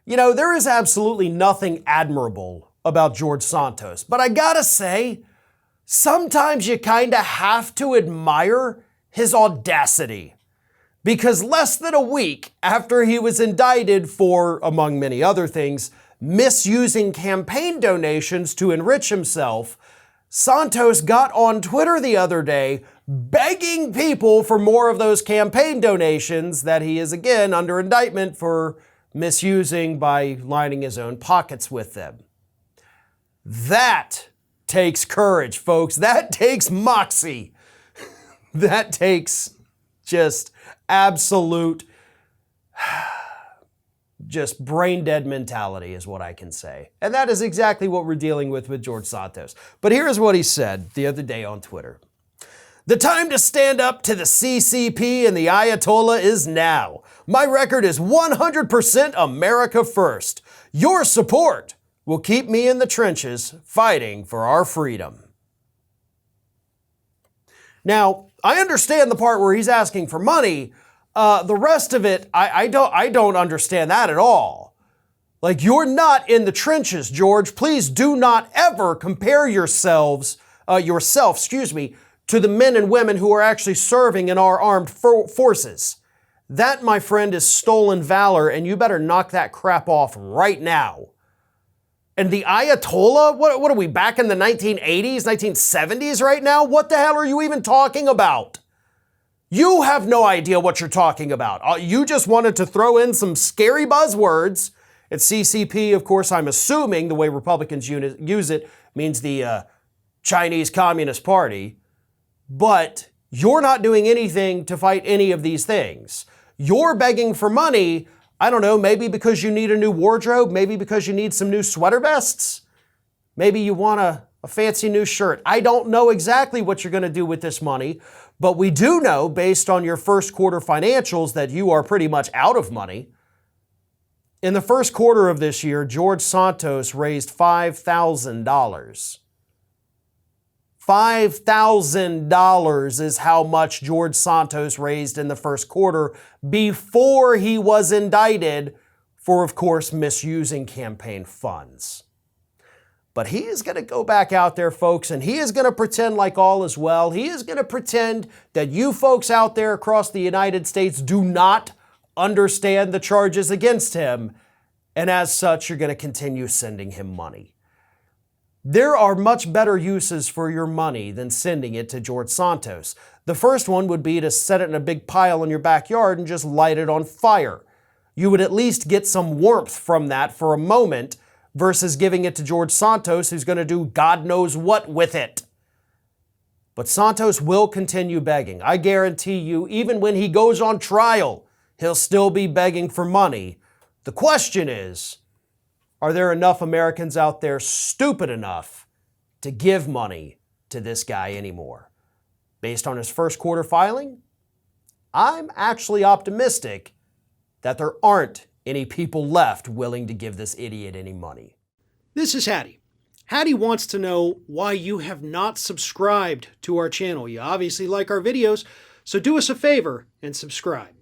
You know, there is absolutely nothing admirable about George Santos, but I gotta say, sometimes you kinda have to admire his audacity. Because less than a week after he was indicted for, among many other things, misusing campaign donations to enrich himself, Santos got on Twitter the other day begging people for more of those campaign donations that he is again under indictment for misusing by lining his own pockets with them. That takes courage, folks. That takes moxie. That takes just absolute, just brain dead mentality is what I can say. And that is exactly what we're dealing with George Santos. But here's what he said the other day on Twitter. The time to stand up to the CCP and the Ayatollah is now. My record is 100% America first. Your support will keep me in the trenches fighting for our freedom. Now, I understand the part where he's asking for money. The rest of it, I don't understand that at all. Like, you're not in the trenches, George. Please do not ever compare yourself, to the men and women who are actually serving in our armed forces. That, my friend, is stolen valor, and you better knock that crap off right now. And the Ayatollah? What are we, back in the 1980s, 1970s right now? What the hell are you even talking about? You have no idea what you're talking about. You just wanted to throw in some scary buzzwords. At CCP, of course, I'm assuming the way Republicans use it means the Chinese Communist Party. But you're not doing anything to fight any of these things. You're begging for money, I don't know, maybe because you need a new wardrobe, maybe because you need some new sweater vests, maybe you want a fancy new shirt. I don't know exactly what you're going to do with this money, but we do know, based on your first quarter financials, that you are pretty much out of money. In the first quarter of this year, George Santos raised $5,000. $5,000 is how much George Santos raised in the first quarter before he was indicted for, of course, misusing campaign funds. But he is going to go back out there, folks, and he is going to pretend like all is well. He is going to pretend that you folks out there across the United States do not understand the charges against him, and as such, you're going to continue sending him money. There are much better uses for your money than sending it to George Santos. The first one would be to set it in a big pile in your backyard and just light it on fire. You would at least get some warmth from that for a moment versus giving it to George Santos, who's going to do God knows what with it. But Santos will continue begging. I guarantee you, even when he goes on trial, he'll still be begging for money. The question is, are there enough Americans out there stupid enough to give money to this guy anymore? Based on his first quarter filing, I'm actually optimistic that there aren't any people left willing to give this idiot any money. This is Hattie. Hattie wants to know why you have not subscribed to our channel. You obviously like our videos, so do us a favor and subscribe.